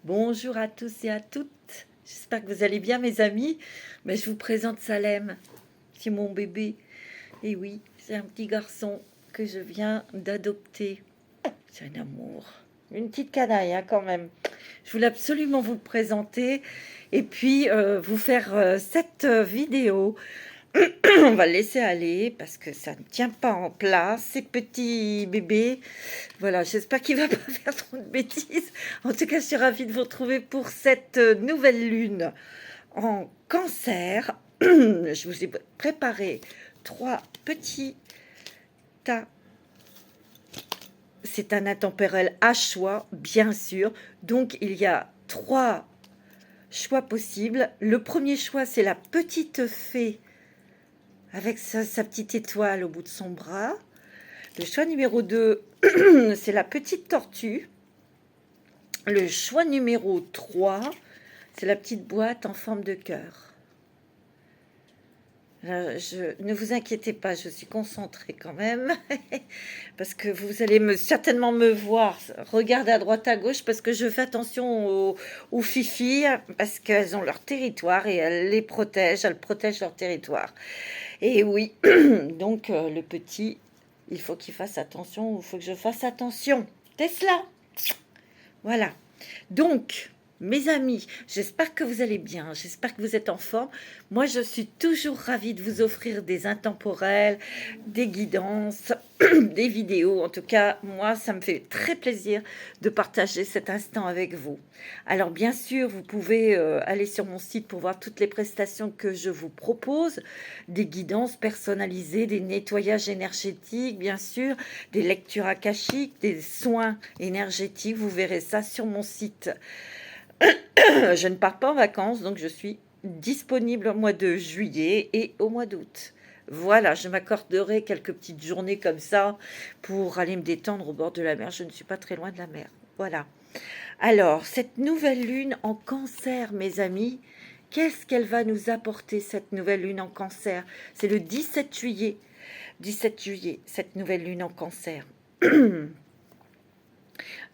Bonjour à tous et à toutes. J'espère que vous allez bien, mes amis. Mais je vous présente Salem. C'est mon bébé. Et oui, c'est un petit garçon que je viens d'adopter. C'est un amour. Une petite canaille, hein, quand même. Je voulais absolument vous le présenter et puis vous faire cette vidéo. On va le laisser aller parce que ça ne tient pas en place, ces petits bébés. Voilà, j'espère qu'il va pas faire trop de bêtises. En tout cas, je suis ravie de vous retrouver pour cette nouvelle lune en cancer. Je vous ai préparé 3 petits tas. C'est un intempérel à choix, bien sûr. Donc, il y a 3 choix possibles. Le premier choix, c'est la petite fée avec sa petite étoile au bout de son bras. Le choix numéro 2, c'est la petite tortue. Le choix numéro 3, c'est la petite boîte en forme de cœur. Ne vous inquiétez pas, je suis concentrée quand même, parce que vous allez certainement me voir regarder à droite à gauche, parce que je fais attention aux fifis, parce qu'elles ont leur territoire et elles protègent leur territoire. Et oui, donc le petit, il faut qu'il fasse attention, il faut que je fasse attention. Tesla, voilà. Donc, mes amis, j'espère que vous allez bien, j'espère que vous êtes en forme. Moi, je suis toujours ravie de vous offrir des intemporels, des guidances, des vidéos. En tout cas, moi, ça me fait très plaisir de partager cet instant avec vous. Alors, bien sûr, vous pouvez aller sur mon site pour voir toutes les prestations que je vous propose, des guidances personnalisées, des nettoyages énergétiques, bien sûr, des lectures akashiques, des soins énergétiques. Vous verrez ça sur mon site. Je ne pars pas en vacances, donc je suis disponible au mois de juillet et au mois d'août. Voilà, je m'accorderai quelques petites journées comme ça pour aller me détendre au bord de la mer. Je ne suis pas très loin de la mer. Voilà. Alors, cette nouvelle lune en cancer, mes amis, qu'est-ce qu'elle va nous apporter, cette nouvelle lune en cancer? C'est le 17 juillet. 17 juillet, cette nouvelle lune en cancer.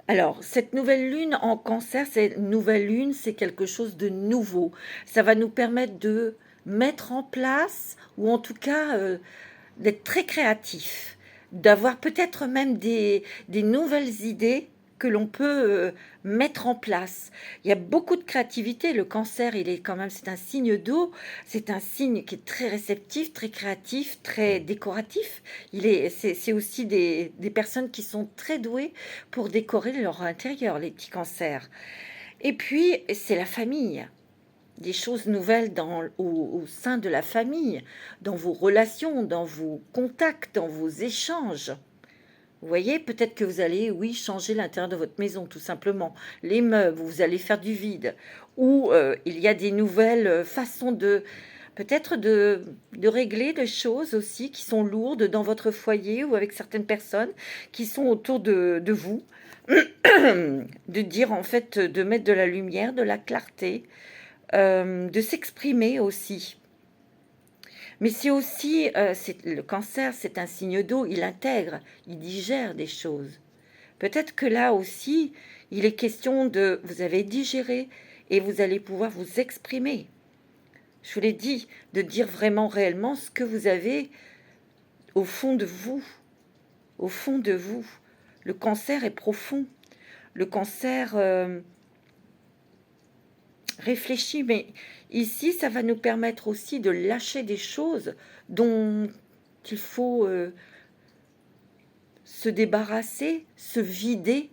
Alors, cette nouvelle lune en cancer, cette nouvelle lune, c'est quelque chose de nouveau. Ça va nous permettre de mettre en place, ou en tout cas d'être très créatif, d'avoir peut-être même des nouvelles idées que l'on peut mettre en place. Il y a beaucoup de créativité. Le cancer, il est quand même, c'est un signe d'eau, c'est un signe qui est très réceptif, très créatif, très décoratif. C'est aussi des personnes qui sont très douées pour décorer leur intérieur, les petits cancers. Et puis, c'est la famille. Des choses nouvelles au sein de la famille, dans vos relations, dans vos contacts, dans vos échanges. Vous voyez, peut-être que vous allez, oui, changer l'intérieur de votre maison, tout simplement. Les meubles, vous allez faire du vide. Ou il y a des nouvelles façons peut-être de régler des choses aussi qui sont lourdes dans votre foyer ou avec certaines personnes qui sont autour de vous. De dire, en fait, de mettre de la lumière, de la clarté, de s'exprimer aussi. Mais c'est aussi, le cancer, c'est un signe d'eau, il intègre, il digère des choses. Peut-être que là aussi, il est question vous avez digéré et vous allez pouvoir vous exprimer. Je vous l'ai dit, de dire vraiment réellement ce que vous avez au fond de vous. Au fond de vous. Le cancer est profond. Le cancer réfléchit, mais ici, ça va nous permettre aussi de lâcher des choses dont il faut se débarrasser, se vider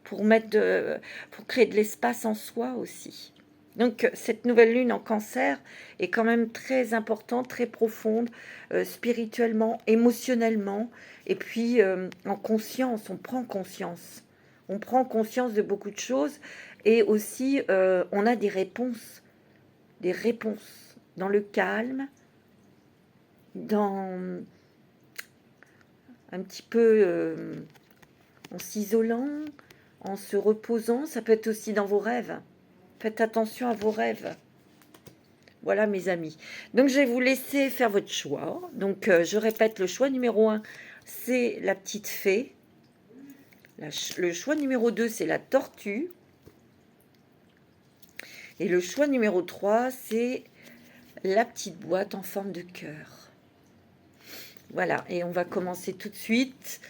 pour pour créer de l'espace en soi aussi. Donc cette nouvelle lune en cancer est quand même très importante, très profonde, spirituellement, émotionnellement, et puis en conscience, on prend conscience. On prend conscience de beaucoup de choses et aussi on a des réponses dans le calme, dans un petit peu en s'isolant, en se reposant. Ça peut être aussi dans vos rêves. Faites attention à vos rêves. Voilà, mes amis. Donc, je vais vous laisser faire votre choix. Donc, je répète, le choix numéro 1, c'est la petite fée Le choix numéro 2, c'est la tortue. Et le choix numéro 3, c'est la petite boîte en forme de cœur. Voilà, et on va commencer tout de suite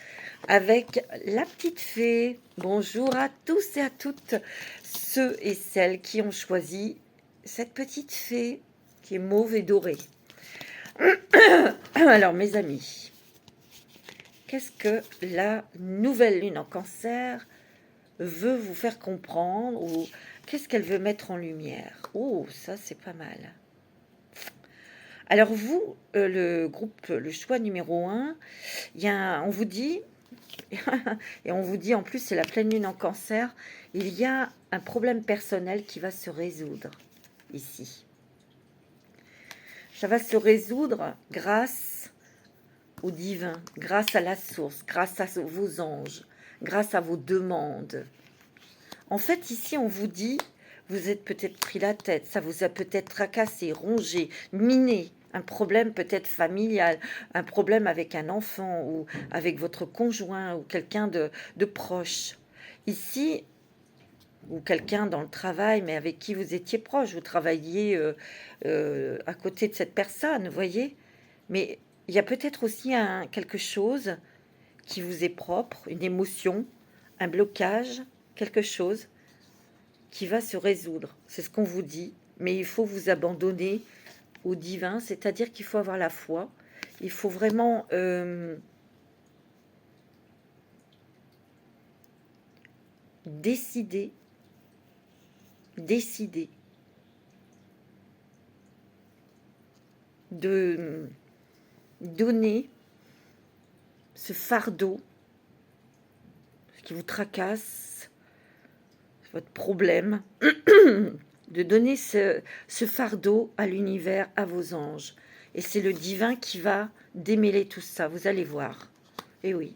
avec la petite fée. Bonjour à tous et à toutes ceux et celles qui ont choisi cette petite fée qui est mauve et dorée. Alors mes amis, qu'est-ce que la nouvelle lune en Cancer veut vous faire comprendre, ou qu'est-ce qu'elle veut mettre en lumière? Oh, ça c'est pas mal. Alors vous, le groupe, le choix numéro 1, on vous dit, et on vous dit en plus c'est la pleine lune en Cancer, il y a un problème personnel qui va se résoudre ici. Ça va se résoudre grâce au divin, grâce à la source, grâce à vos anges, grâce à vos demandes. En fait, ici, on vous dit, vous êtes peut-être pris la tête, ça vous a peut-être tracassé, rongé, miné, un problème peut-être familial, un problème avec un enfant ou avec votre conjoint ou quelqu'un de proche. Ici, ou quelqu'un dans le travail, mais avec qui vous étiez proche, vous travailliez à côté de cette personne, vous voyez. Mais il y a peut-être aussi quelque chose qui vous est propre, une émotion, un blocage, quelque chose qui va se résoudre. C'est ce qu'on vous dit, mais il faut vous abandonner au divin, c'est-à-dire qu'il faut avoir la foi, il faut vraiment décider de donner ce fardeau qui vous tracasse, votre problème, de donner ce fardeau à l'univers, à vos anges. Et c'est le divin qui va démêler tout ça, vous allez voir. Et oui.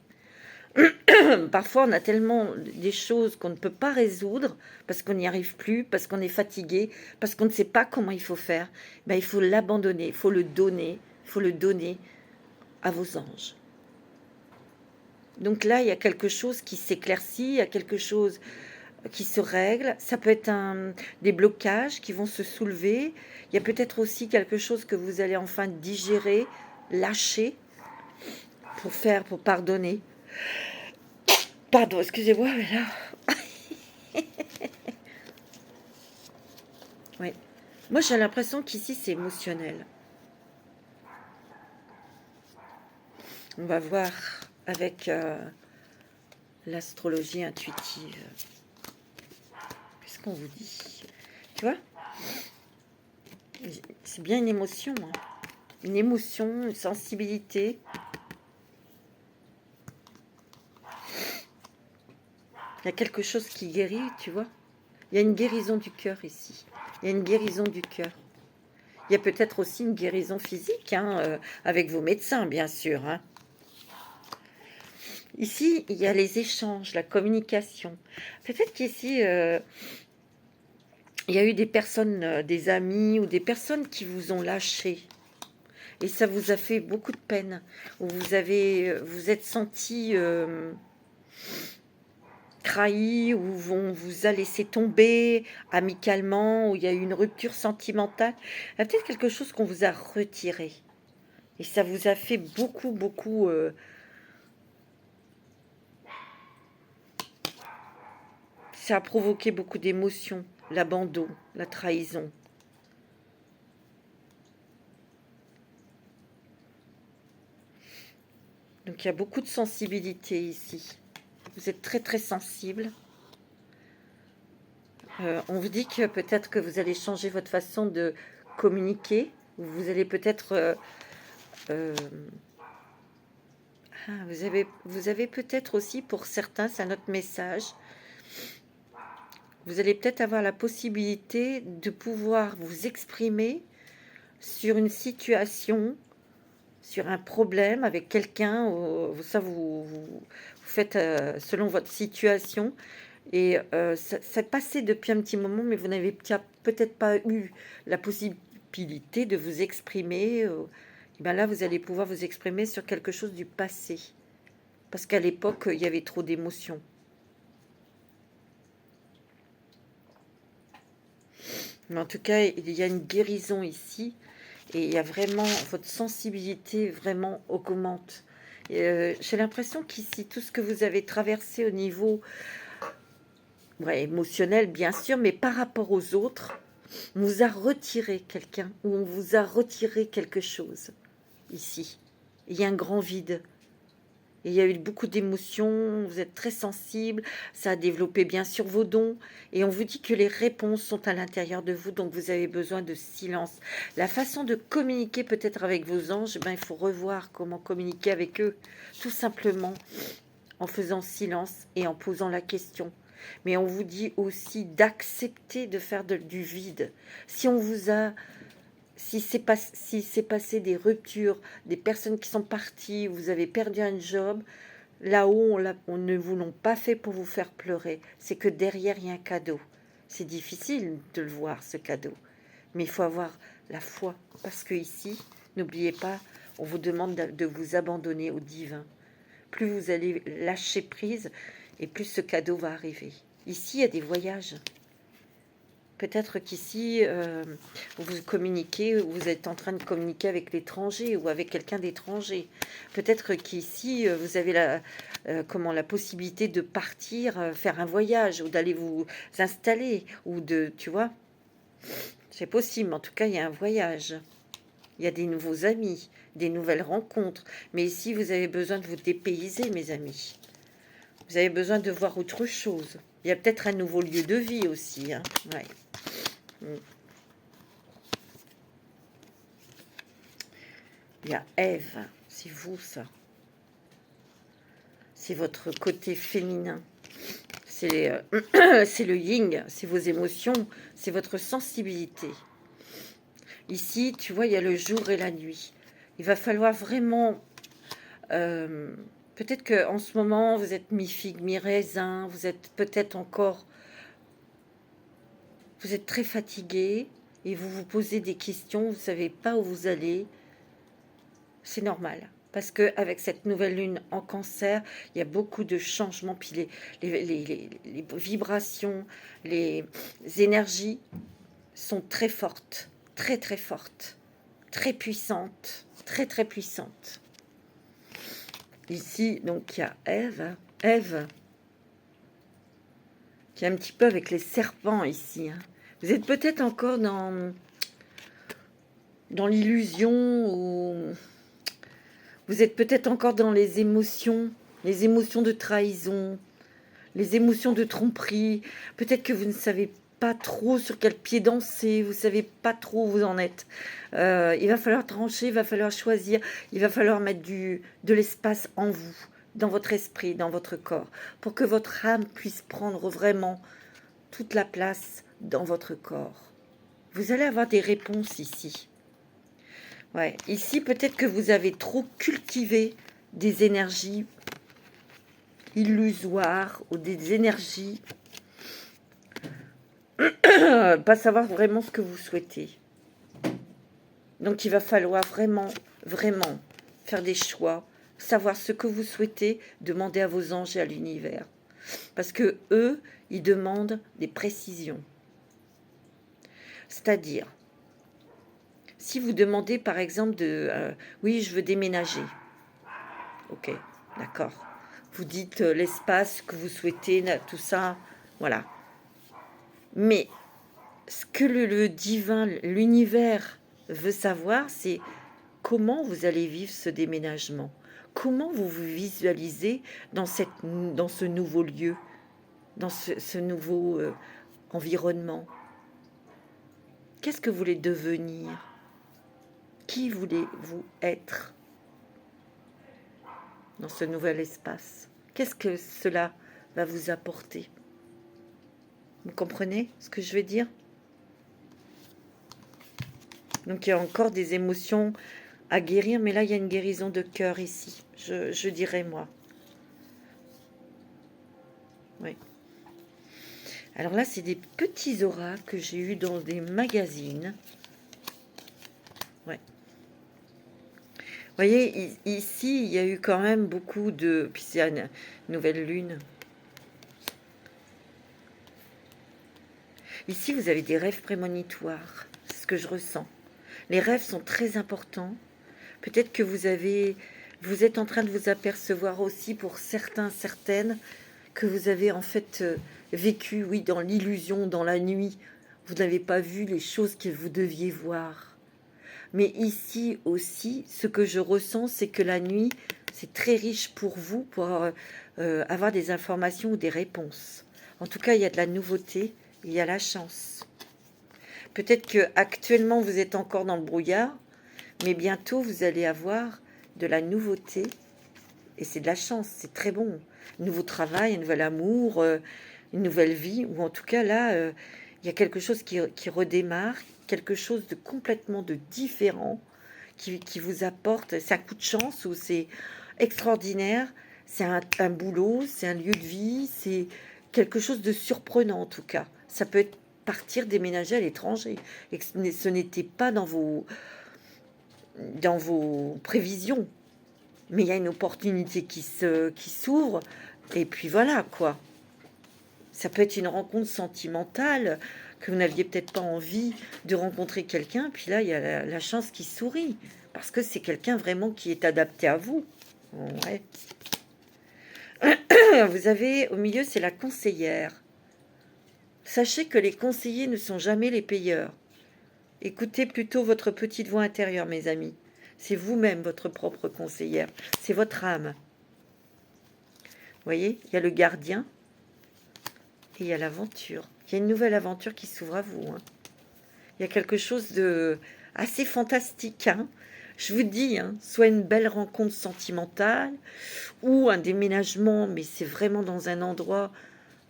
Parfois, on a tellement des choses qu'on ne peut pas résoudre parce qu'on n'y arrive plus, parce qu'on est fatigué, parce qu'on ne sait pas comment il faut faire. Ben, il faut l'abandonner, il faut le donner à vos anges. Donc là, il y a quelque chose qui s'éclaircit, il y a quelque chose qui se règle. Ça peut être des blocages qui vont se soulever. Il y a peut-être aussi quelque chose que vous allez enfin digérer, lâcher pour pardonner. Pardon, excusez-moi, mais là... Oui. Moi, j'ai l'impression qu'ici, c'est émotionnel. On va voir avec l'astrologie intuitive. Qu'est-ce qu'on vous dit? Tu vois? C'est bien une émotion. Hein. Une émotion, une sensibilité. Il y a quelque chose qui guérit, tu vois. Il y a une guérison du cœur ici. Il y a une guérison du cœur. Il y a peut-être aussi une guérison physique, hein, avec vos médecins, bien sûr. Hein. Ici, il y a les échanges, la communication. Peut-être qu'ici, il y a eu des personnes, des amis ou des personnes qui vous ont lâché. Et ça vous a fait beaucoup de peine. Ou vous êtes senti... trahi, ou on vous a laissé tomber amicalement, ou il y a eu une rupture sentimentale. Il y a peut-être quelque chose qu'on vous a retiré. Et ça vous a fait beaucoup... ça a provoqué beaucoup d'émotions. L'abandon, la trahison. Donc il y a beaucoup de sensibilité ici. Vous êtes très sensible. On vous dit que peut-être que vous allez changer votre façon de communiquer. Vous allez peut-être... vous avez peut-être aussi, pour certains, c'est un autre message, vous allez peut-être avoir la possibilité de pouvoir vous exprimer sur une situation, sur un problème avec quelqu'un. Ça, vous faites selon votre situation. Et ça passait depuis un petit moment, mais vous n'avez peut-être pas eu la possibilité de vous exprimer. Et bien là, vous allez pouvoir vous exprimer sur quelque chose du passé. Parce qu'à l'époque, il y avait trop d'émotions. Mais en tout cas, il y a une guérison ici. Et il y a vraiment, votre sensibilité vraiment augmente. J'ai l'impression qu'ici, tout ce que vous avez traversé au niveau ouais, émotionnel, bien sûr, mais par rapport aux autres, on vous a retiré quelqu'un ou on vous a retiré quelque chose ici. Il y a un grand vide. Il y a eu beaucoup d'émotions, vous êtes très sensible, ça a développé bien sûr vos dons, et on vous dit que les réponses sont à l'intérieur de vous, donc vous avez besoin de silence. La façon de communiquer peut-être avec vos anges, ben, il faut revoir comment communiquer avec eux, tout simplement en faisant silence et en posant la question. Mais on vous dit aussi d'accepter de faire du vide. Si on vous a si c'est passé des ruptures, des personnes qui sont parties, vous avez perdu un job, là-haut, on ne vous l'ont pas fait pour vous faire pleurer. C'est que derrière, il y a un cadeau. C'est difficile de le voir, ce cadeau. Mais il faut avoir la foi. Parce que ici, n'oubliez pas, on vous demande de vous abandonner au divin. Plus vous allez lâcher prise, et plus ce cadeau va arriver. Ici, il y a des voyages. Peut-être qu'ici, vous communiquez, vous êtes en train de communiquer avec l'étranger ou avec quelqu'un d'étranger. Peut-être qu'ici, vous avez la possibilité de partir, faire un voyage ou d'aller vous installer ou de, tu vois, c'est possible. En tout cas, il y a un voyage. Il y a des nouveaux amis, des nouvelles rencontres. Mais ici, vous avez besoin de vous dépayser, mes amis. Vous avez besoin de voir autre chose. Il y a peut-être un nouveau lieu de vie aussi. Hein. Ouais. Il y a Ève, c'est vous ça. C'est votre côté féminin. C'est le yin, c'est vos émotions, c'est votre sensibilité. Ici, tu vois, il y a le jour et la nuit. Il va falloir vraiment... peut-être qu'en ce moment, vous êtes mi-figue, mi-raisin, vous êtes peut-être encore... Vous êtes très fatigué et vous vous posez des questions, vous ne savez pas où vous allez. C'est normal. Parce qu'avec cette nouvelle lune en cancer, il y a beaucoup de changements. Puis les vibrations, les énergies sont très fortes. Très, très fortes. Très puissantes. Très, très puissantes. Ici, donc, il y a Ève. Ève, qui est un petit peu avec les serpents ici. Hein. Vous êtes peut-être encore dans l'illusion ou... Vous êtes peut-être encore dans les émotions de trahison, les émotions de tromperie. Peut-être que vous ne savez pas trop sur quel pied danser, vous ne savez pas trop où vous en êtes. Il va falloir trancher, il va falloir choisir, il va falloir mettre de l'espace en vous, dans votre esprit, dans votre corps, pour que votre âme puisse prendre vraiment toute la place dans votre corps. Vous allez avoir des réponses ici. Ouais, ici, peut-être que vous avez trop cultivé des énergies illusoires ou des énergies pas savoir vraiment ce que vous souhaitez. Donc, il va falloir vraiment, vraiment faire des choix, savoir ce que vous souhaitez, demander à vos anges et à l'univers. Parce que eux, ils demandent des précisions. C'est-à-dire, si vous demandez par exemple oui, je veux déménager. Ok, d'accord. Vous dites l'espace que vous souhaitez, tout ça, voilà. Mais ce que le divin, l'univers veut savoir, c'est comment vous allez vivre ce déménagement. Comment vous vous visualisez dans ce nouveau lieu, dans ce nouveau environnement. Qu'est-ce que vous voulez devenir? Qui voulez-vous être dans ce nouvel espace? Qu'est-ce que cela va vous apporter? Vous comprenez ce que je veux dire? Donc il y a encore des émotions à guérir, mais là il y a une guérison de cœur ici, je dirais moi. Oui. Alors là, c'est des petits auras que j'ai eus dans des magazines. Ouais. Vous voyez, ici, il y a eu quand même beaucoup de... Puis c'est une nouvelle lune. Ici, vous avez des rêves prémonitoires. C'est ce que je ressens. Les rêves sont très importants. Peut-être que vous êtes en train de vous apercevoir aussi pour certains, certaines, que vous avez en fait vécu, oui, dans l'illusion, dans la nuit. Vous n'avez pas vu les choses que vous deviez voir. Mais ici aussi, ce que je ressens, c'est que la nuit, c'est très riche pour vous, pour avoir des informations ou des réponses. En tout cas, il y a de la nouveauté, il y a la chance. Peut-être que actuellement vous êtes encore dans le brouillard, mais bientôt vous allez avoir de la nouveauté, et c'est de la chance, c'est très bon. Un nouveau travail, un nouvel amour, une nouvelle vie, ou en tout cas là, il y a quelque chose qui redémarre, quelque chose de complètement différent, qui vous apporte, c'est un coup de chance, ou c'est extraordinaire, c'est un boulot, c'est un lieu de vie, c'est quelque chose de surprenant en tout cas. Ça peut être partir déménager à l'étranger, et ce n'était pas dans vos prévisions, mais il y a une opportunité qui s'ouvre, et puis voilà quoi. Ça peut être une rencontre sentimentale, que vous n'aviez peut-être pas envie de rencontrer quelqu'un, puis là il y a la chance qui sourit, parce que c'est quelqu'un vraiment qui est adapté à vous. Ouais. Vous avez au milieu, c'est la conseillère. Sachez que les conseillers ne sont jamais les payeurs. Écoutez plutôt votre petite voix intérieure, mes amis. C'est vous-même votre propre conseillère. C'est votre âme. Vous voyez, il y a le gardien et il y a l'aventure. Il y a une nouvelle aventure qui s'ouvre à vous. Hein. Il y a quelque chose de assez fantastique. Hein. Je vous dis, hein, soit une belle rencontre sentimentale ou un déménagement, mais c'est vraiment dans un endroit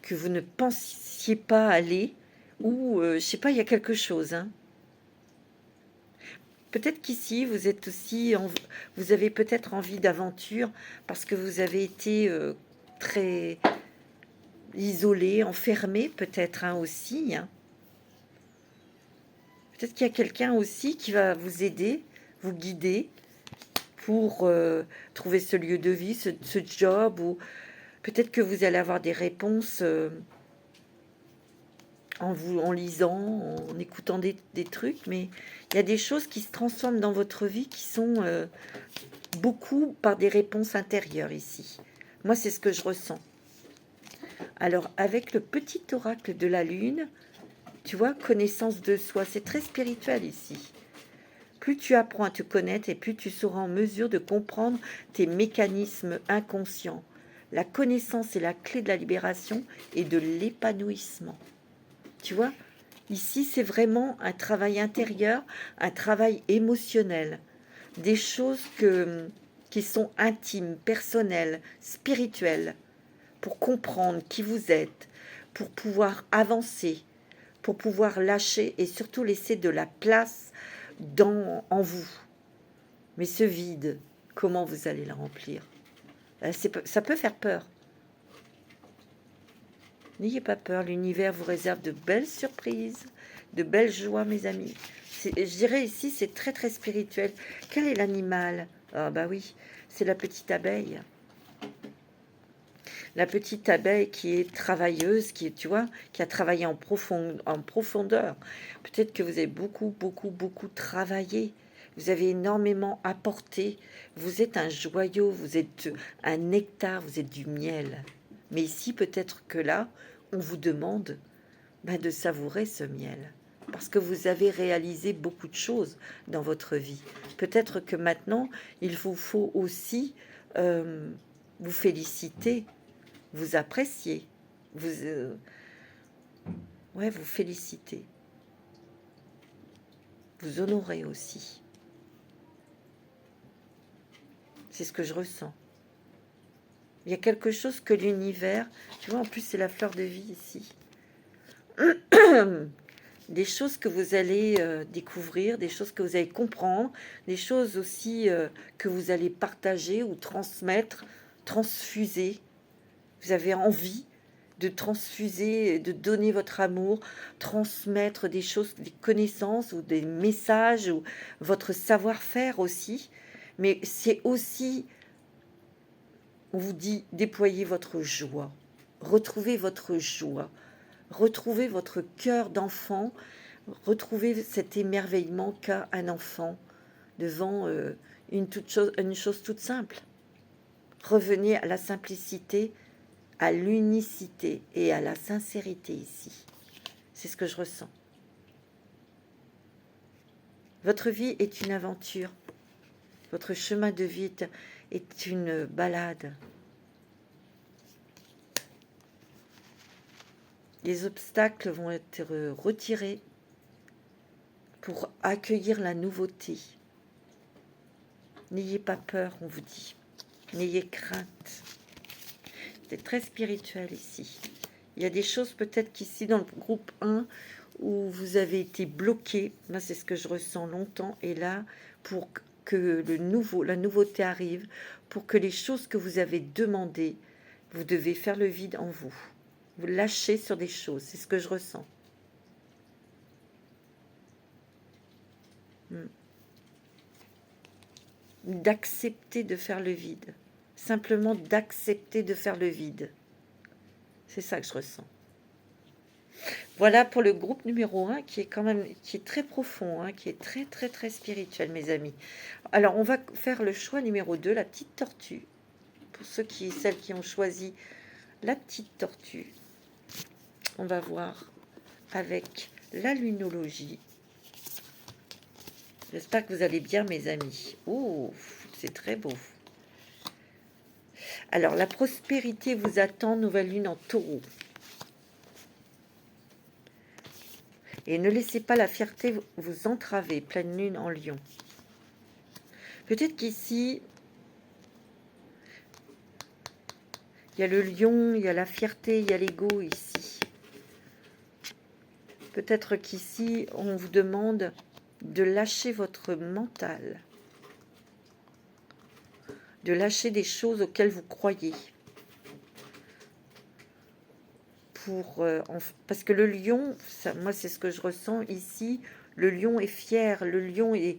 que vous ne pensiez pas aller. Ou, je sais pas, il y a quelque chose. Hein. Peut-être qu'ici, vous êtes aussi, vous avez peut-être envie d'aventure parce que vous avez été très isolé, enfermé, peut-être hein, aussi. Hein. Peut-être qu'il y a quelqu'un aussi qui va vous aider, vous guider pour trouver ce lieu de vie, ce job, ou peut-être que vous allez avoir des réponses en lisant, en écoutant des trucs, mais il y a des choses qui se transforment dans votre vie qui sont beaucoup par des réponses intérieures ici. Moi, c'est ce que je ressens. Alors, avec le petit oracle de la lune, tu vois, connaissance de soi, c'est très spirituel ici. Plus tu apprends à te connaître et plus tu seras en mesure de comprendre tes mécanismes inconscients. La connaissance est la clé de la libération et de l'épanouissement. Tu vois, ici, c'est vraiment un travail intérieur, un travail émotionnel. Des choses qui sont intimes, personnelles, spirituelles, pour comprendre qui vous êtes, pour pouvoir avancer, pour pouvoir lâcher et surtout laisser de la place en vous. Mais ce vide, comment vous allez le remplir? Ça peut faire peur. N'ayez pas peur, l'univers vous réserve de belles surprises, de belles joies, mes amis. Je dirais ici, c'est très très spirituel. Quel est l'animal? Ah bah oui, c'est la petite abeille. La petite abeille qui est travailleuse, tu vois, qui a travaillé en profondeur. Peut-être que vous avez beaucoup travaillé. Vous avez énormément apporté. Vous êtes un joyau, vous êtes un nectar, vous êtes du miel. Mais ici, peut-être que là, on vous demande de savourer ce miel. Parce que vous avez réalisé beaucoup de choses dans votre vie. Peut-être que maintenant, il vous faut aussi vous féliciter, vous apprécier, vous féliciter, vous honorer aussi. C'est ce que je ressens. Il y a quelque chose que l'univers, tu vois, en plus c'est la fleur de vie ici. Des choses que vous allez découvrir, des choses que vous allez comprendre, des choses aussi que vous allez partager ou transmettre, transfuser. Vous avez envie de transfuser, de donner votre amour, transmettre des choses, des connaissances ou des messages ou votre savoir-faire aussi. Mais c'est aussi, on vous dit, déployer votre joie, retrouver votre joie, Retrouvez votre cœur d'enfant, retrouvez cet émerveillement qu'a un enfant devant une chose toute simple. Revenez à la simplicité, à l'unicité et à la sincérité ici. C'est ce que je ressens. Votre vie est une aventure. Votre chemin de vie est une balade. Les obstacles vont être retirés pour accueillir la nouveauté. N'ayez pas peur, on vous dit. N'ayez crainte. C'est très spirituel ici. Il y a des choses peut-être qu'ici, dans le groupe 1, où vous avez été bloqué. Moi, c'est ce que je ressens longtemps. Et là, pour que la nouveauté arrive, pour que les choses que vous avez demandées, vous devez faire le vide en vous. Vous lâchez sur des choses. C'est ce que je ressens. D'accepter de faire le vide. Simplement d'accepter de faire le vide. C'est ça que je ressens. Voilà pour le groupe numéro 1 qui est quand même très profond, hein, qui est très très très spirituel, mes amis. Alors, on va faire le choix numéro 2, la petite tortue. Pour celles qui ont choisi la petite tortue, on va voir avec la lunologie. J'espère que vous allez bien, mes amis. Oh, c'est très beau. Alors, la prospérité vous attend, nouvelle lune en taureau. Et ne laissez pas la fierté vous entraver, pleine lune en lion. Peut-être qu'ici, il y a le lion, il y a la fierté, il y a l'ego ici. Peut-être qu'ici, on vous demande de lâcher votre mental, de lâcher des choses auxquelles vous croyez. Parce que le lion, moi c'est ce que je ressens ici, le lion est fier, le lion est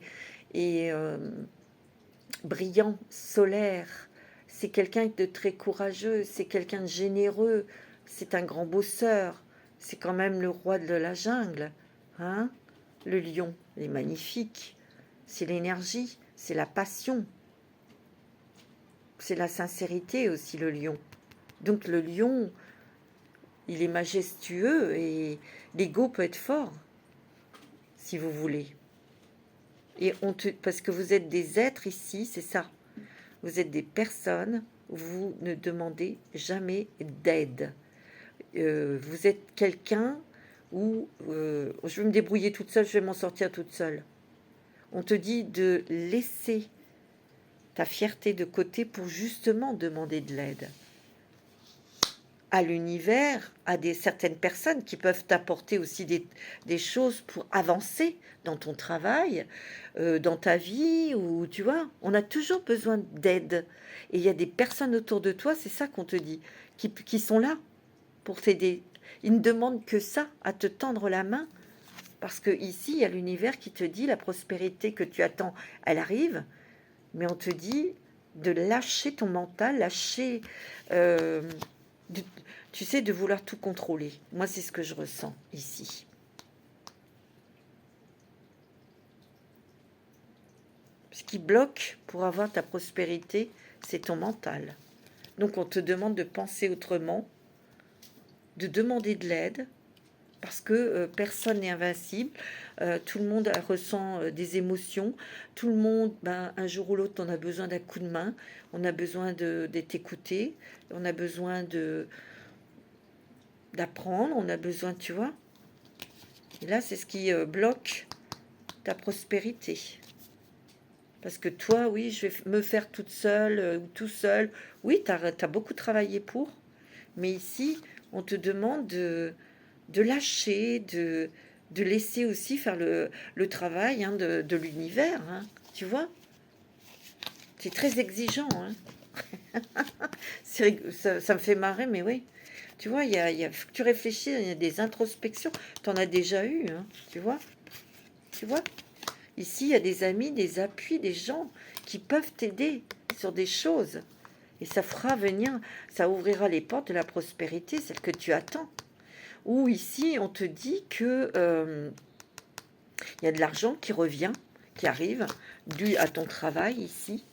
brillant, solaire, c'est quelqu'un de très courageux, c'est quelqu'un de généreux, c'est un grand bosseur, c'est quand même le roi de la jungle, hein? Le lion, il est magnifique, c'est l'énergie, c'est la passion, c'est la sincérité aussi, le lion. Donc le lion, il est majestueux et l'ego peut être fort, si vous voulez. Et parce que vous êtes des êtres ici, c'est ça. Vous êtes des personnes, vous ne demandez jamais d'aide. Vous êtes quelqu'un où je vais me débrouiller toute seule, je vais m'en sortir toute seule. On te dit de laisser ta fierté de côté pour justement demander de l'aide à l'univers, à certaines personnes qui peuvent t'apporter aussi des choses pour avancer dans ton travail, dans ta vie, ou tu vois, on a toujours besoin d'aide. Et il y a des personnes autour de toi, c'est ça qu'on te dit, qui sont là pour t'aider. Ils ne demandent que ça, à te tendre la main, parce que ici, il y a l'univers qui te dit la prospérité que tu attends, elle arrive, mais on te dit de lâcher ton mental, lâcher... tu sais, de vouloir tout contrôler. Moi, c'est ce que je ressens ici. Ce qui bloque pour avoir ta prospérité, c'est ton mental. Donc, on te demande de penser autrement, de demander de l'aide, parce que personne n'est invincible. Tout le monde ressent des émotions. Tout le monde, un jour ou l'autre, on a besoin d'un coup de main. On a besoin d'être écouté. On a besoin d'apprendre, on a besoin, tu vois. Et là, c'est ce qui bloque ta prospérité. Parce que toi, oui, je vais me faire toute seule ou tout seul. Oui, tu as beaucoup travaillé pour. Mais ici, on te demande de lâcher, de laisser aussi faire le travail, hein, de l'univers. Hein, tu vois. C'est très exigeant. Hein. Ça me fait marrer, mais oui. Tu vois, faut que tu réfléchis, il y a des introspections. Tu en as déjà eu, hein, tu vois. Tu vois. Ici, il y a des amis, des appuis, des gens qui peuvent t'aider sur des choses. Et ça fera venir, ça ouvrira les portes de la prospérité, celle que tu attends. Ou ici, on te dit que il y a de l'argent qui revient, qui arrive, dû à ton travail ici.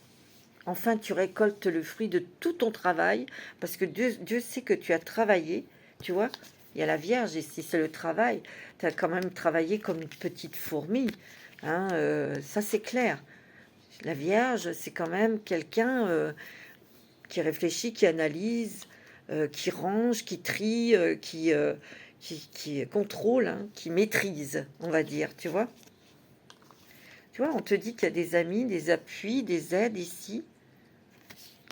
Enfin, tu récoltes le fruit de tout ton travail, parce que Dieu sait que tu as travaillé, tu vois. Il y a la Vierge ici, c'est le travail. Tu as quand même travaillé comme une petite fourmi, hein, ça c'est clair. La Vierge, c'est quand même quelqu'un qui réfléchit, qui analyse, qui range, qui trie, qui contrôle, hein, qui maîtrise, on va dire, tu vois. Tu vois, on te dit qu'il y a des amis, des appuis, des aides ici,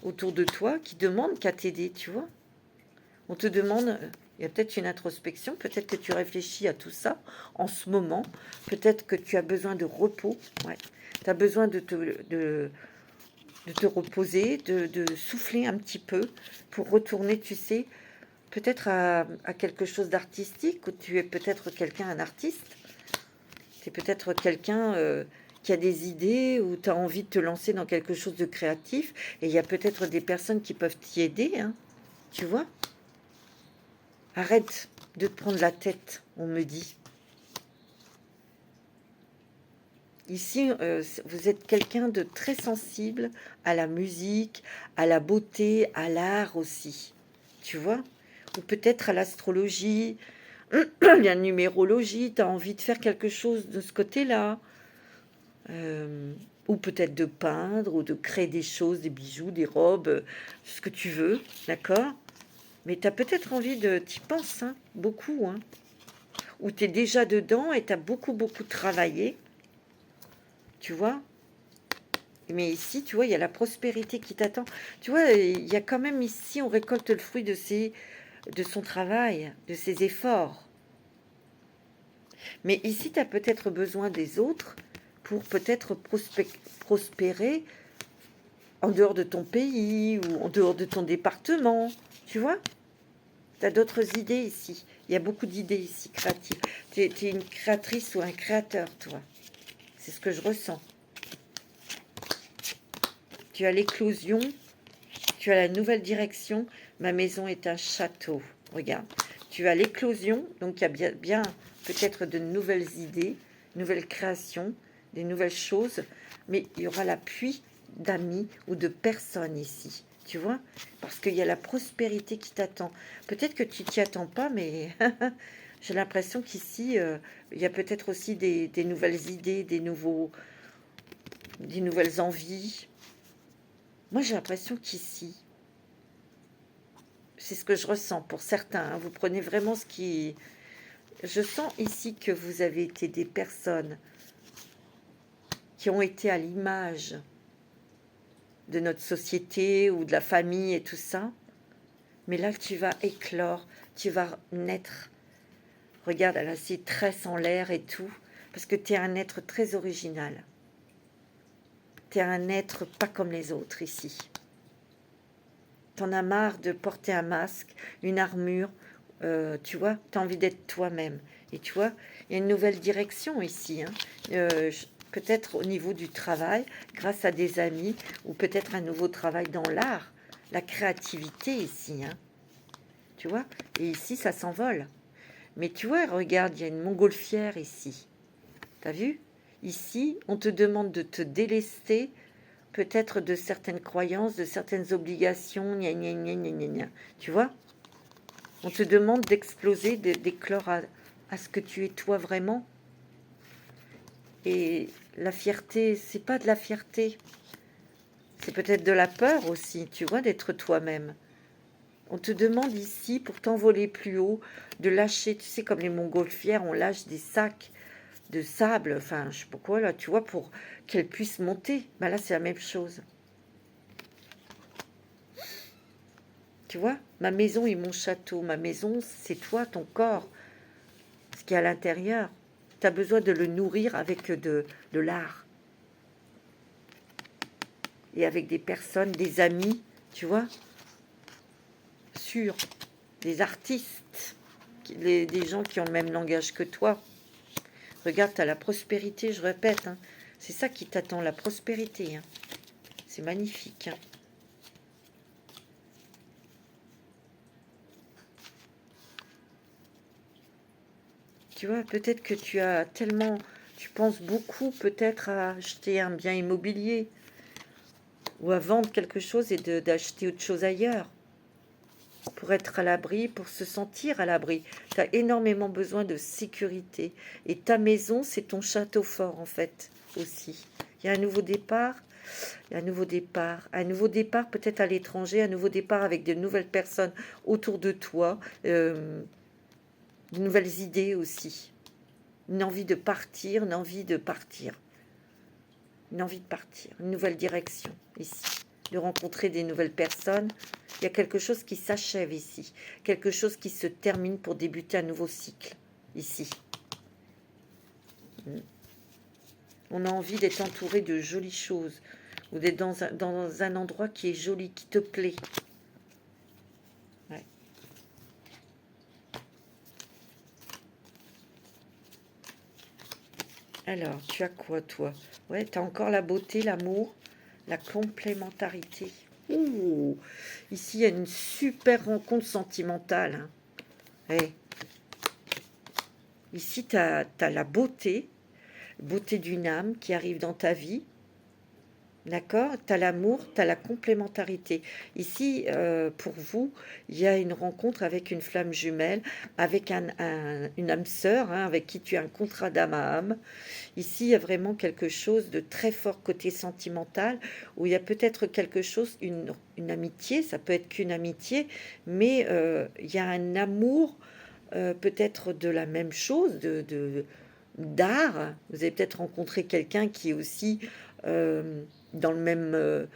autour de toi, qui demandent qu'à t'aider, tu vois. On te demande, il y a peut-être une introspection, peut-être que tu réfléchis à tout ça en ce moment, peut-être que tu as besoin de repos, ouais. Tu as besoin de te reposer, de souffler un petit peu pour retourner, tu sais, peut-être à quelque chose d'artistique, ou tu es peut-être quelqu'un, un artiste, tu es peut-être quelqu'un qui a des idées, ou tu as envie de te lancer dans quelque chose de créatif, et il y a peut-être des personnes qui peuvent t'y aider, hein, tu vois. Arrête de te prendre la tête, on me dit. Ici, vous êtes quelqu'un de très sensible à la musique, à la beauté, à l'art aussi, tu vois, ou peut-être à l'astrologie, la numérologie, tu as envie de faire quelque chose de ce côté-là, ou peut-être de peindre, ou de créer des choses, des bijoux, des robes, ce que tu veux, d'accord? Mais tu as peut-être envie de... T'y penses, hein, beaucoup, hein, ou tu es déjà dedans et tu as beaucoup travaillé, tu vois. Mais ici, tu vois, il y a la prospérité qui t'attend. Tu vois, il y a quand même ici, on récolte le fruit de son travail, de ses efforts. Mais ici, tu as peut-être besoin des autres pour peut-être prospérer en dehors de ton pays ou en dehors de ton département. Tu vois, tu as d'autres idées ici. Il y a beaucoup d'idées ici créatives. Tu es une créatrice ou un créateur, toi. C'est ce que je ressens. Tu as l'éclosion, tu as la nouvelle direction. Ma maison est un château. Regarde, tu as l'éclosion, donc il y a bien peut-être de nouvelles idées, nouvelles créations, des nouvelles choses, mais il y aura l'appui d'amis ou de personnes ici, tu vois, parce qu'il y a la prospérité qui t'attend. Peut-être que tu t'y attends pas, mais j'ai l'impression qu'ici, il y a peut-être aussi des nouvelles idées, des nouvelles envies. Moi, j'ai l'impression qu'ici, c'est ce que je ressens pour certains, hein. Vous prenez vraiment ce qui... Je sens ici que vous avez été des personnes qui ont été à l'image de notre société ou de la famille et tout ça. Mais là, tu vas éclore, tu vas naître. Regarde, elle a ses tresses en l'air et tout. Parce que tu es un être très original. Tu es un être pas comme les autres ici. T'en as marre de porter un masque, une armure, tu vois, tu as envie d'être toi-même. Et tu vois, il y a une nouvelle direction ici, hein. Peut-être au niveau du travail, grâce à des amis, ou peut-être un nouveau travail dans l'art, la créativité ici, hein. Tu vois, et ici, ça s'envole. Mais tu vois, regarde, il y a une montgolfière ici. T'as vu? Ici, on te demande de te délester peut-être de certaines croyances, de certaines obligations, gna gna gna gna gna gna. Tu vois? On te demande d'exploser, d'éclore à ce que tu es toi vraiment. Et la fierté, c'est pas de la fierté. C'est peut-être de la peur aussi, tu vois, d'être toi-même. On te demande ici, pour t'envoler plus haut, de lâcher, tu sais, comme les montgolfières, on lâche des sacs de sable, enfin, je sais pas quoi, là, tu vois, pour qu'elles puissent monter. Ben là, c'est la même chose. Tu vois, ma maison est mon château. Ma maison, c'est toi, ton corps, ce qui est à l'intérieur. Tu as besoin de le nourrir avec de l'art. Et avec des personnes, des amis, tu vois, sûrs, des artistes, des gens qui ont le même langage que toi. Regarde, tu as la prospérité, je répète, hein. C'est ça qui t'attend, la prospérité, hein. C'est magnifique, hein. Tu vois, peut-être que tu as tellement... Tu penses beaucoup peut-être à acheter un bien immobilier ou à vendre quelque chose et d'acheter autre chose ailleurs pour être à l'abri, pour se sentir à l'abri. Tu as énormément besoin de sécurité. Et ta maison, c'est ton château fort, en fait, aussi. Il y a un nouveau départ, il y a un nouveau départ peut-être à l'étranger, un nouveau départ avec de nouvelles personnes autour de toi, de nouvelles idées aussi. Une envie de partir, une envie de partir. Une envie de partir, une nouvelle direction, ici. De rencontrer des nouvelles personnes. Il y a quelque chose qui s'achève ici. Quelque chose qui se termine pour débuter un nouveau cycle, ici. On a envie d'être entouré de jolies choses. Ou d'être dans un endroit qui est joli, qui te plaît. Ouais. Alors, tu as quoi, toi? Ouais, tu as encore la beauté, l'amour, la complémentarité. Ouh, ici, il y a une super rencontre sentimentale. Hein. Ouais. Ici, tu as la beauté d'une âme qui arrive dans ta vie. D'accord? Tu as l'amour, tu as la complémentarité. Ici, pour vous, il y a une rencontre avec une flamme jumelle, avec une âme sœur, hein, avec qui tu as un contrat d'âme à âme. Ici, il y a vraiment quelque chose de très fort côté sentimental, où il y a peut-être quelque chose, une amitié, ça peut être qu'une amitié, mais il y a un amour, peut-être de la même chose, d'art. Vous avez peut-être rencontré quelqu'un qui est aussi dans le même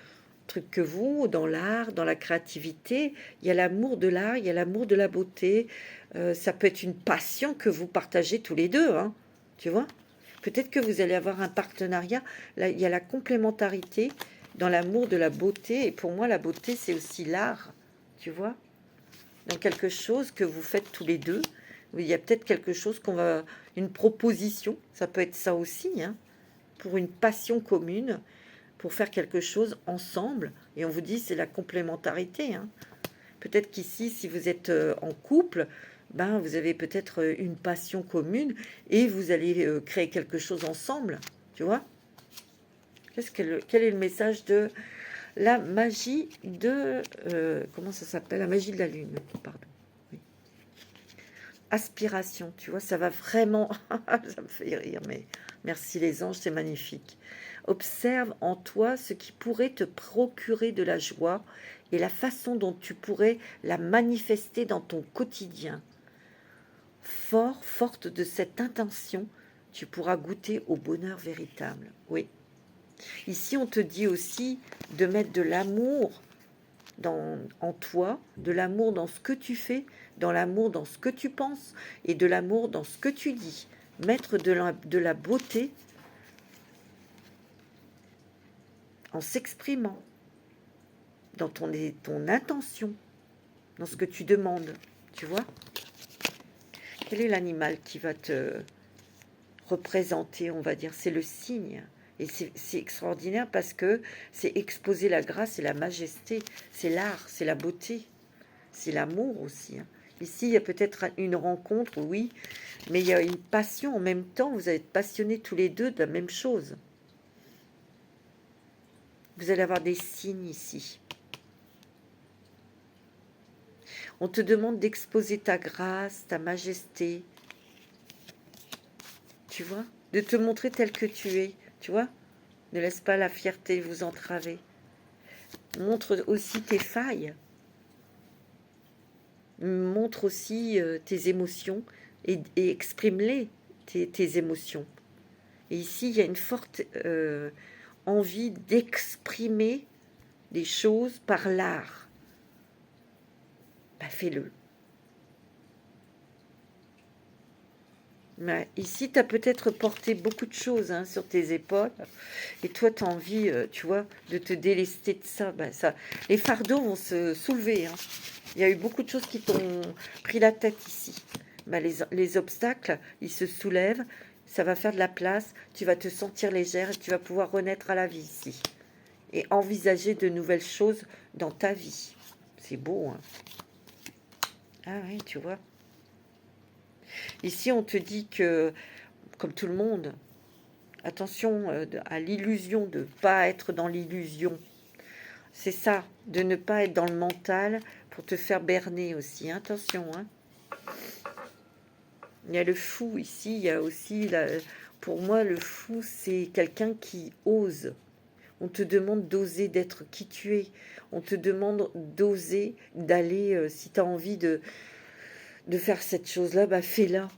truc que vous, dans l'art, dans la créativité. Il y a l'amour de l'art, il y a l'amour de la beauté. Ça peut être une passion que vous partagez tous les deux, hein, tu vois. Peut-être que vous allez avoir un partenariat. Là, il y a la complémentarité dans l'amour de la beauté. Et pour moi, la beauté, c'est aussi l'art, tu vois. Dans quelque chose que vous faites tous les deux. Il y a peut-être quelque chose une proposition, ça peut être ça aussi, hein, pour une passion commune, pour faire quelque chose ensemble. Et on vous dit, c'est la complémentarité. Hein. Peut-être qu'ici, si vous êtes en couple, ben, vous avez peut-être une passion commune et vous allez créer quelque chose ensemble. Tu vois? Quel est le message de la magie de... comment ça s'appelle? La magie de la lune, pardon. Oui. Aspiration, tu vois, ça va vraiment... ça me fait rire, mais merci les anges, c'est magnifique. Observe en toi ce qui pourrait te procurer de la joie et la façon dont tu pourrais la manifester dans ton quotidien. Forte de cette intention, tu pourras goûter au bonheur véritable. Oui. Ici, on te dit aussi de mettre de l'amour en toi, de l'amour dans ce que tu fais, dans l'amour dans ce que tu penses et de l'amour dans ce que tu dis. Mettre de la beauté en s'exprimant dans ton intention, dans ce que tu demandes. Tu vois? Quel est l'animal qui va te représenter, on va dire? C'est le cygne. Et c'est extraordinaire parce que c'est exposer la grâce et la majesté. C'est l'art, c'est la beauté, c'est l'amour aussi. Hein. Ici, il y a peut-être une rencontre, oui, mais il y a une passion en même temps. Vous allez être passionnés tous les deux de la même chose. Vous allez avoir des signes ici. On te demande d'exposer ta grâce, ta majesté. Tu vois? De te montrer tel que tu es. Tu vois? Ne laisse pas la fierté vous entraver. Montre aussi tes failles. Montre aussi tes émotions et exprime-les, tes émotions. Et ici, il y a une forte envie d'exprimer des choses par l'art. Ben, fais-le. Ouais. Ici, tu as peut-être porté beaucoup de choses hein, sur tes épaules. Et toi, tu as envie, tu vois, de te délester de ça. Ben, ça. Les fardeaux vont se soulever. Hein. Il y a eu beaucoup de choses qui t'ont pris la tête ici. Ben, les obstacles, ils se soulèvent. Ça va faire de la place. Tu vas te sentir légère et tu vas pouvoir renaître à la vie ici. Et envisager de nouvelles choses dans ta vie. C'est beau, hein. Ah oui, tu vois. Ici, on te dit que, comme tout le monde, attention à l'illusion, de ne pas être dans l'illusion. C'est ça, de ne pas être dans le mental pour te faire berner aussi. Attention, hein. Il y a le fou ici, il y a aussi, pour moi, le fou, c'est quelqu'un qui ose. On te demande d'oser d'être qui tu es. On te demande d'oser, d'aller, si tu as envie de faire cette chose-là, bah fais-la.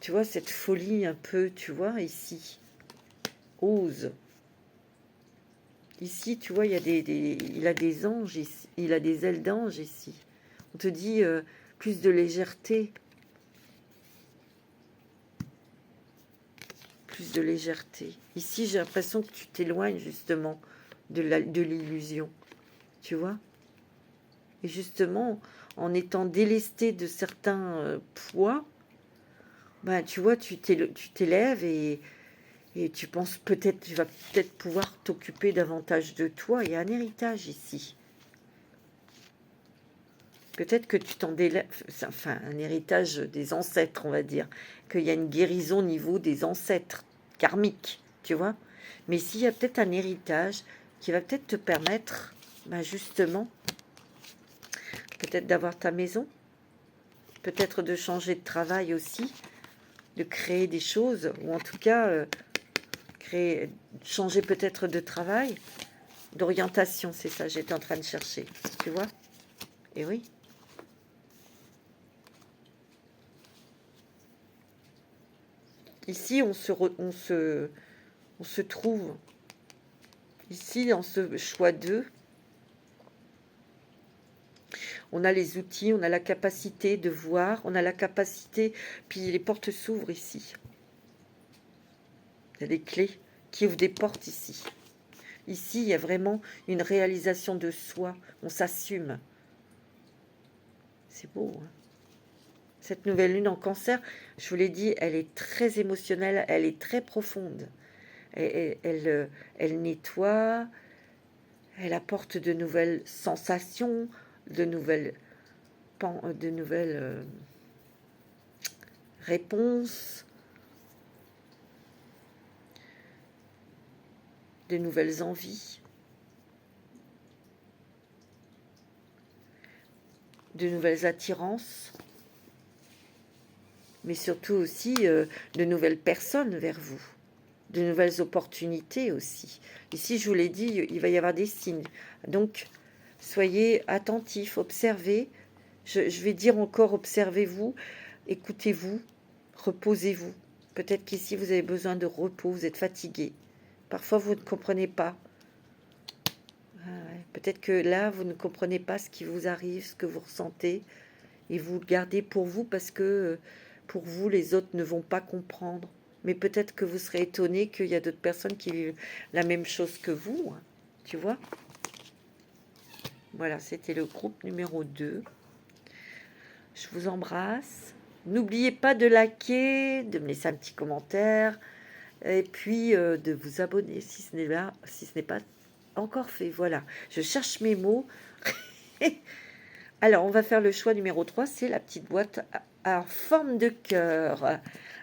Tu vois, cette folie un peu, tu vois, ici. Ose. Ici, tu vois, il y a il a des anges ici. Il a des ailes d'ange ici. On te dit plus de légèreté. Plus de légèreté. Ici, j'ai l'impression que tu t'éloignes justement de l'illusion. Tu vois? Et justement, en étant délesté de certains poids, bah, tu vois, tu t'élèves et tu penses peut-être, tu vas peut-être pouvoir t'occuper davantage de toi. Il y a un héritage ici. Peut-être que tu t'en délèves, enfin, un héritage des ancêtres, on va dire. Qu'il y a une guérison au niveau des ancêtres karmiques, tu vois. Mais s'il y a peut-être un héritage qui va peut-être te permettre, bah, justement, peut-être d'avoir ta maison, peut-être de changer de travail aussi, de créer des choses, ou en tout cas, changer peut-être de travail, d'orientation, c'est ça, j'étais en train de chercher, tu vois. Et oui. Ici, on se trouve, ici, dans ce choix 2, on a les outils, on a la capacité de voir, on a la capacité, puis les portes s'ouvrent ici. Il y a des clés qui ouvrent des portes ici. Ici, il y a vraiment une réalisation de soi, on s'assume. C'est beau, hein. Cette nouvelle lune en Cancer, je vous l'ai dit, elle est très émotionnelle, elle est très profonde. Elle nettoie, elle apporte de nouvelles sensations, de nouvelles réponses, de nouvelles envies, de nouvelles attirances, mais surtout aussi de nouvelles personnes vers vous, de nouvelles opportunités aussi. Ici, je vous l'ai dit, il va y avoir des signes. Donc, soyez attentifs, observez. Je vais dire encore, observez-vous, écoutez-vous, reposez-vous. Peut-être qu'ici, vous avez besoin de repos, vous êtes fatigué. Parfois, vous ne comprenez pas. Ah ouais. Peut-être que là, vous ne comprenez pas ce qui vous arrive, ce que vous ressentez, et vous le gardez pour vous parce que pour vous, les autres ne vont pas comprendre. Mais peut-être que vous serez étonné qu'il y a d'autres personnes qui vivent la même chose que vous, hein, tu vois. Voilà, c'était le groupe numéro 2. Je vous embrasse. N'oubliez pas de liker, de me laisser un petit commentaire, et puis de vous abonner si ce n'est pas encore fait. Voilà, je cherche mes mots. Alors, on va faire le choix numéro 3, c'est la petite boîte en forme de cœur.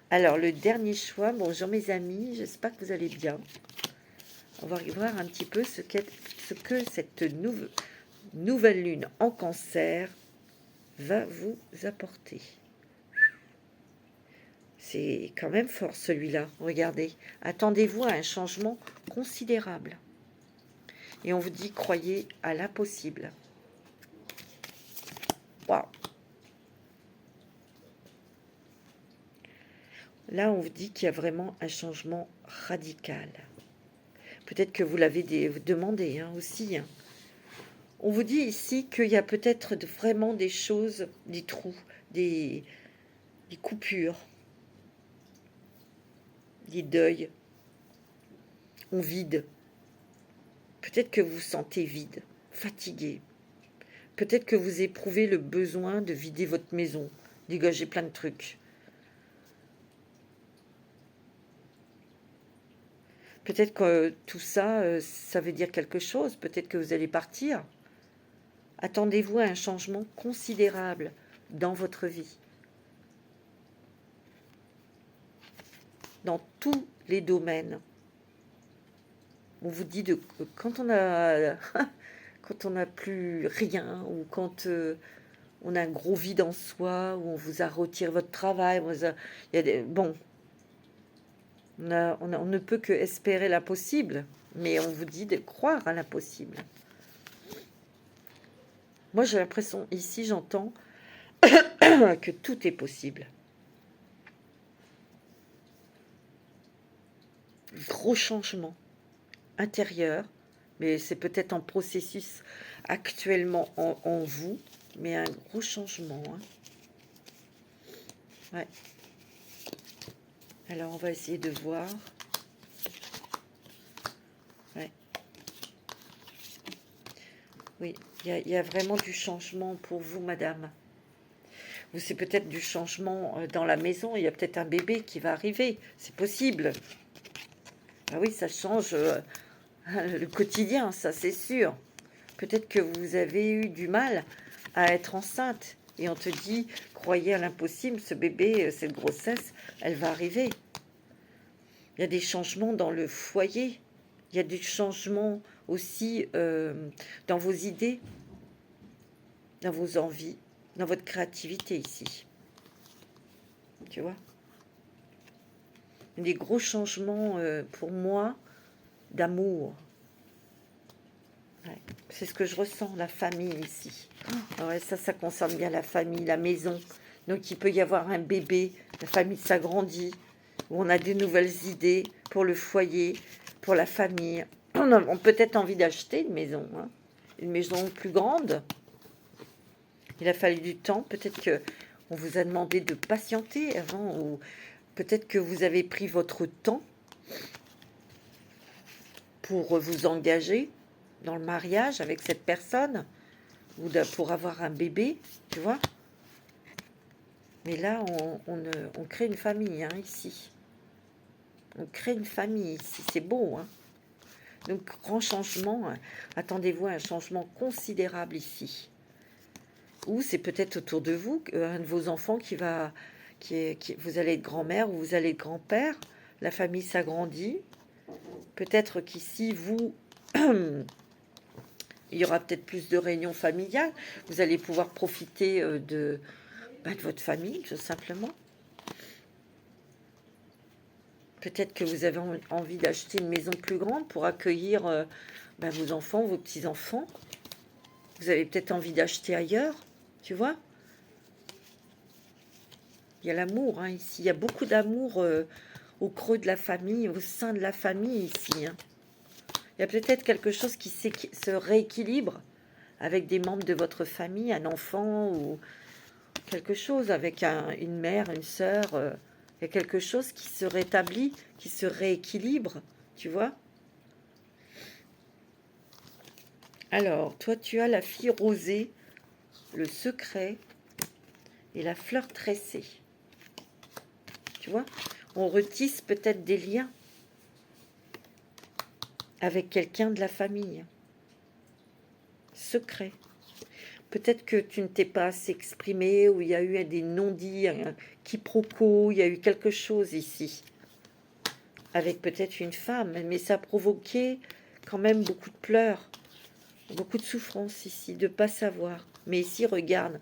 Alors, le dernier choix, bonjour mes amis, j'espère que vous allez bien. On va voir un petit peu ce que cette nouvelle lune en Cancer va vous apporter. C'est quand même fort celui-là, regardez. Attendez-vous à un changement considérable. Et on vous dit, croyez à l'impossible. Waouh! Là, on vous dit qu'il y a vraiment un changement radical. Peut-être que vous l'avez demandé hein, aussi. Hein. On vous dit ici qu'il y a peut-être vraiment des choses, des trous, des coupures, des deuils. On vide. Peut-être que vous vous sentez vide, fatigué. Peut-être que vous éprouvez le besoin de vider votre maison, dégager plein de trucs. Peut-être que tout ça, ça veut dire quelque chose. Peut-être que vous allez partir. Attendez-vous à un changement considérable dans votre vie. dans tous les domaines. On vous dit de quand on a quand on n'a plus rien, ou quand on a un gros vide en soi, où on vous a retiré votre travail, il y a bon, on ne peut que espérer l'impossible, mais on vous dit de croire à l'impossible. Moi, j'ai l'impression, ici, j'entends que tout est possible. Gros changement intérieur, mais c'est peut-être en processus actuellement en vous, mais un gros changement. Hein. Ouais. Alors, on va essayer de voir. Ouais. Oui, il y a vraiment du changement pour vous, madame. Ou c'est peut-être du changement dans la maison. Il y a peut-être un bébé qui va arriver. C'est possible. Ah oui, ça change le quotidien, ça c'est sûr. Peut-être que vous avez eu du mal à être enceinte. Et on te dit, croyez à l'impossible, ce bébé, cette grossesse, elle va arriver. Il y a des changements dans le foyer. Il y a des changements aussi dans vos idées, dans vos envies, dans votre créativité ici. Tu vois ? Des gros changements pour moi d'amour. Ouais. C'est ce que je ressens, la famille ici. Oh, ouais, ça concerne bien la famille, la maison. Donc il peut y avoir un bébé, la famille s'agrandit, où on a de nouvelles idées pour le foyer, pour la famille. On a peut-être envie d'acheter une maison plus grande. Il a fallu du temps, peut-être que on vous a demandé de patienter avant, ou peut-être que vous avez pris votre temps pour vous engager dans le mariage avec cette personne, ou pour avoir un bébé, tu vois. Mais là, on crée une famille, hein, ici. On crée une famille ici, c'est beau, hein. Donc, grand changement, attendez-vous à un changement considérable ici. Ou c'est peut-être autour de vous, un de vos enfants vous allez être grand-mère ou vous allez être grand-père, la famille s'agrandit. Peut-être qu'ici, il y aura peut-être plus de réunions familiales. Vous allez pouvoir profiter de votre famille, tout simplement. Peut-être que vous avez envie d'acheter une maison plus grande pour accueillir vos enfants, vos petits-enfants. Vous avez peut-être envie d'acheter ailleurs, tu vois. Il y a l'amour, hein, ici. Il y a beaucoup d'amour au creux de la famille, au sein de la famille, ici. Hein. Il y a peut-être quelque chose qui se rééquilibre avec des membres de votre famille, un enfant ou quelque chose, avec une mère, une sœur. Il y a quelque chose qui se rétablit, qui se rééquilibre, tu vois. Alors, toi, tu as la fille rosée, le secret et la fleur tressée. Tu vois, on retisse peut-être des liens avec quelqu'un de la famille. Secret. Peut-être que tu ne t'es pas assez exprimé, ou il y a eu des non-dits, un quiproquo, il y a eu quelque chose ici. Avec peut-être une femme, mais ça a provoqué quand même beaucoup de pleurs, beaucoup de souffrance ici, de ne pas savoir. Mais ici, regarde,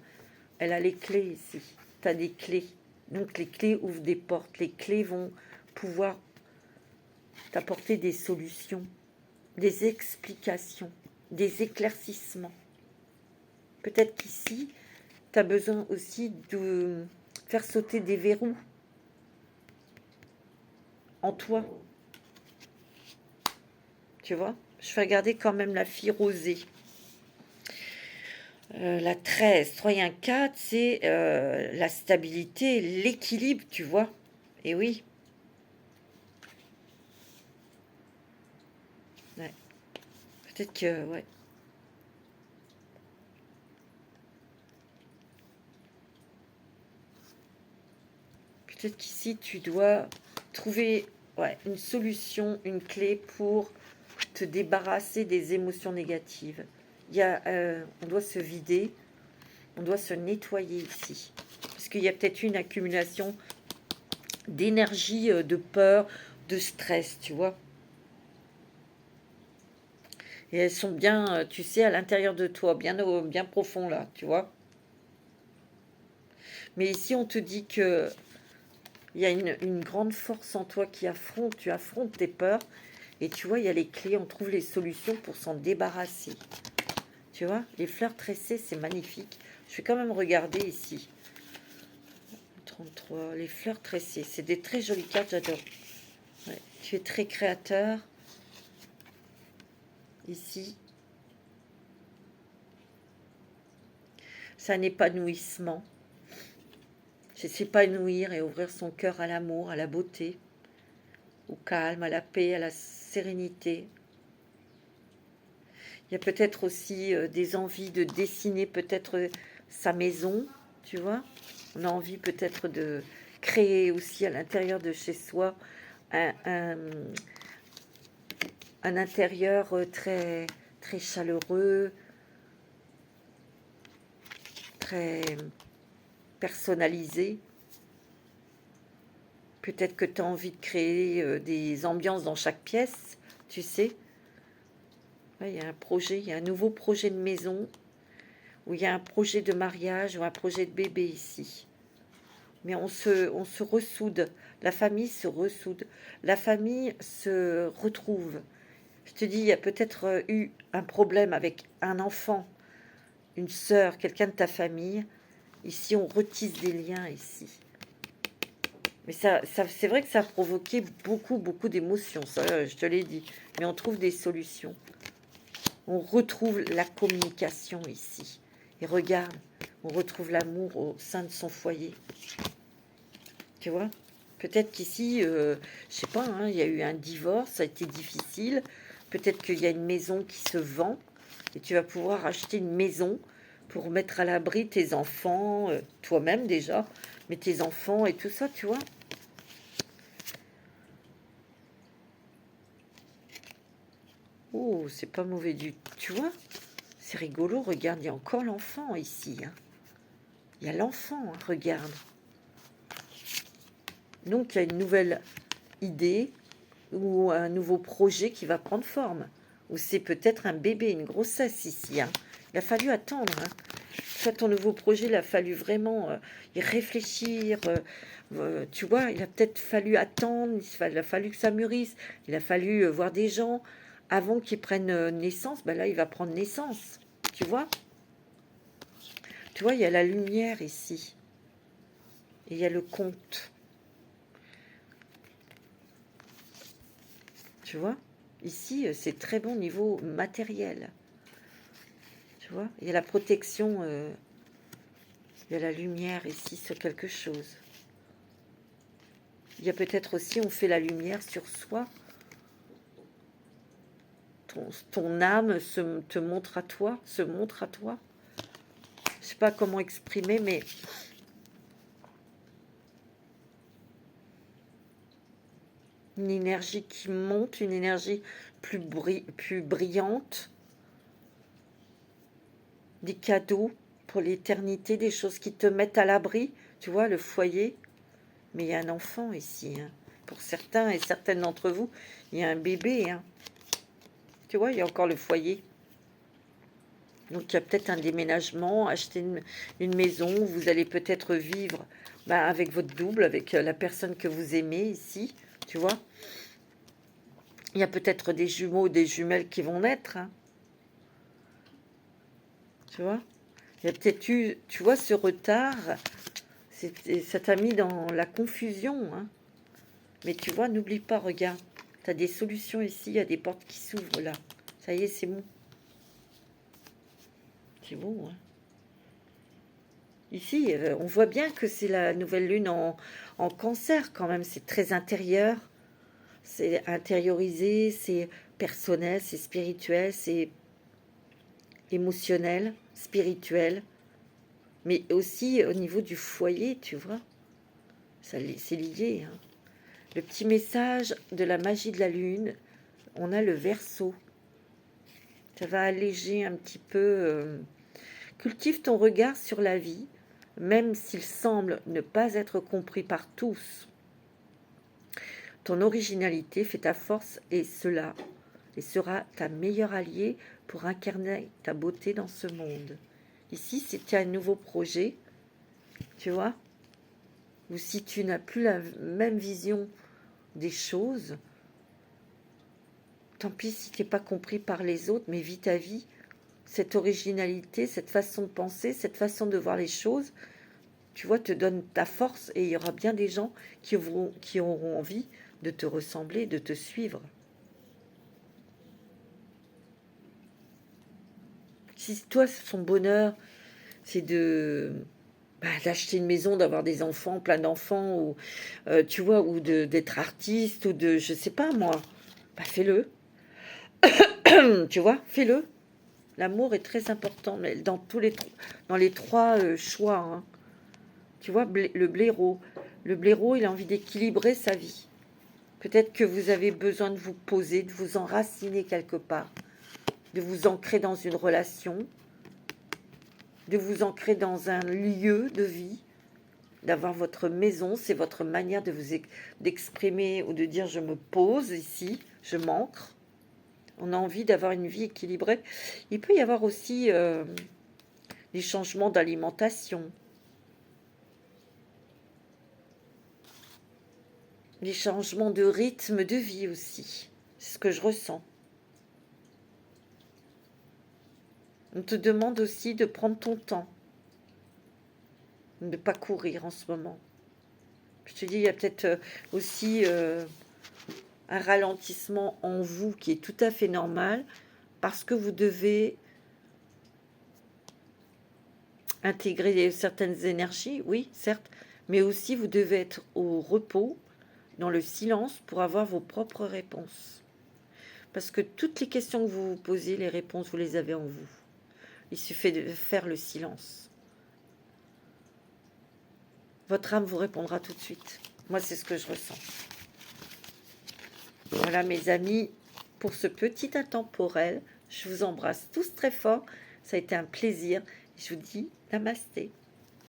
elle a les clés ici. Tu as des clés. Donc les clés ouvrent des portes. Les clés vont pouvoir t'apporter des solutions, des explications, des éclaircissements. Peut-être qu'ici, tu as besoin aussi de faire sauter des verrous en toi. Tu vois ? Je vais regarder quand même la fille rosée. La 13, 3 et 1, 4, c'est la stabilité, l'équilibre, tu vois. Et oui. Ouais. Peut-être que, ouais. Peut-être qu'ici, tu dois trouver une solution, une clé pour te débarrasser des émotions négatives. On doit se vider, on doit se nettoyer ici. Parce qu'il y a peut-être une accumulation d'énergie, de peur, de stress, tu vois. Et elles sont bien, tu sais, à l'intérieur de toi, bien profond là, tu vois. Mais ici, on te dit que il y a une grande force en toi tu affrontes tes peurs. Et tu vois, il y a les clés, on trouve les solutions pour s'en débarrasser. Tu vois, les fleurs tressées, c'est magnifique. Je vais quand même regarder ici. 33, les fleurs tressées, c'est des très jolies cartes, j'adore. Ouais, tu es très créateur. Ici, c'est un épanouissement. C'est s'épanouir et ouvrir son cœur à l'amour, à la beauté, au calme, à la paix, à la sérénité. Il y a peut-être aussi des envies de dessiner peut-être sa maison, tu vois. On a envie peut-être de créer aussi à l'intérieur de chez soi un, un, un intérieur très, très chaleureux, très personnalisé. Peut-être que tu as envie de créer des ambiances dans chaque pièce, tu sais. Ouais, il y a un projet, il y a un nouveau projet de maison, ou il y a un projet de mariage, ou un projet de bébé ici. Mais on se ressoude, la famille se ressoude, la famille se retrouve. Je te dis, il y a peut-être eu un problème avec un enfant, une sœur, quelqu'un de ta famille. Ici, on retisse des liens ici. Mais c'est vrai que ça a provoqué beaucoup d'émotions, ça, je te l'ai dit. Mais on trouve des solutions. On retrouve la communication ici. Et regarde, on retrouve l'amour au sein de son foyer. Tu vois? Peut-être qu'ici, je sais pas, hein, il y a eu un divorce, ça a été difficile. Peut-être qu'il y a une maison qui se vend et tu vas pouvoir acheter une maison pour mettre à l'abri tes enfants, toi-même déjà, mais tes enfants et tout ça, tu vois? Oh, c'est pas mauvais du tout, tu vois? C'est rigolo, regarde, il y a encore l'enfant ici, hein. Il y a l'enfant, hein, regarde. Donc, il y a une nouvelle idée ou un nouveau projet qui va prendre forme. Ou c'est peut-être un bébé, une grossesse ici, hein. Il a fallu attendre, hein. Soit ton nouveau projet, il a fallu vraiment y réfléchir. Tu vois, il a peut-être fallu attendre, il a fallu que ça mûrisse. Il a fallu voir des gens avant qu'ils prennent naissance. Ben là, il va prendre naissance. Tu vois? Tu vois, il y a la lumière ici. Et il y a le conte. Tu vois? Ici, c'est très bon niveau matériel. Tu vois? Il y a la protection, il y a la lumière ici sur quelque chose. Il y a peut-être aussi, on fait la lumière sur soi. Ton âme te montre à toi, se montre à toi. Je sais pas comment exprimer, mais une énergie qui monte, une énergie plus brillante, des cadeaux pour l'éternité, des choses qui te mettent à l'abri, tu vois, le foyer. Mais il y a un enfant ici, hein. Pour certains et certaines d'entre vous, il y a un bébé, hein. Tu vois, il y a encore le foyer. Donc il y a peut-être un déménagement, acheter une maison, où vous allez peut-être vivre avec votre double, avec la personne que vous aimez ici, tu vois. Il y a peut-être des jumeaux, des jumelles qui vont naître, hein, tu vois. Il y a peut-être eu, tu vois, ce retard, ça t'a mis dans la confusion, hein. Mais tu vois, n'oublie pas, regarde, tu as des solutions ici, il y a des portes qui s'ouvrent là. Ça y est, c'est bon. C'est beau, hein. Ici, on voit bien que c'est la nouvelle lune en cancer quand même. C'est très intérieur, c'est intériorisé, c'est personnel, c'est spirituel, c'est émotionnel, spirituel. Mais aussi au niveau du foyer, tu vois. C'est lié, hein. Le petit message de la magie de la lune, on a le Verseau. Ça va alléger un petit peu. Cultive ton regard sur la vie, même s'il semble ne pas être compris par tous. Ton originalité fait ta force et sera ta meilleure alliée pour incarner ta beauté dans ce monde. Ici, c'était un nouveau projet, tu vois, ou si tu n'as plus la même vision des choses, tant pis si tu n'es pas compris par les autres, mais vis ta vie. Cette originalité, cette façon de penser, cette façon de voir les choses, tu vois, te donne ta force et il y aura bien des gens qui auront envie de te ressembler, de te suivre. Si toi, son bonheur, c'est d'acheter une maison, d'avoir des enfants, plein d'enfants, ou tu vois, ou d'être artiste, ou de, je sais pas moi, fais-le. Tu vois, fais-le. L'amour est très important mais dans les trois choix. Hein. Tu vois, le blaireau. Le blaireau, il a envie d'équilibrer sa vie. Peut-être que vous avez besoin de vous poser, de vous enraciner quelque part, de vous ancrer dans une relation, de vous ancrer dans un lieu de vie, d'avoir votre maison, c'est votre manière de d'exprimer ou de dire je me pose ici, je m'ancre. On a envie d'avoir une vie équilibrée. Il peut y avoir aussi des changements d'alimentation, des changements de rythme de vie aussi. C'est ce que je ressens. On te demande aussi de prendre ton temps, de ne pas courir en ce moment. Je te dis, il y a peut-être aussi un ralentissement en vous qui est tout à fait normal parce que vous devez intégrer certaines énergies, oui, certes, mais aussi vous devez être au repos, dans le silence, pour avoir vos propres réponses. Parce que toutes les questions que vous vous posez, les réponses, vous les avez en vous. Il suffit de faire le silence. Votre âme vous répondra tout de suite. Moi, c'est ce que je ressens. Voilà, mes amis, pour ce petit intemporel, je vous embrasse tous très fort. Ça a été un plaisir. Je vous dis namasté.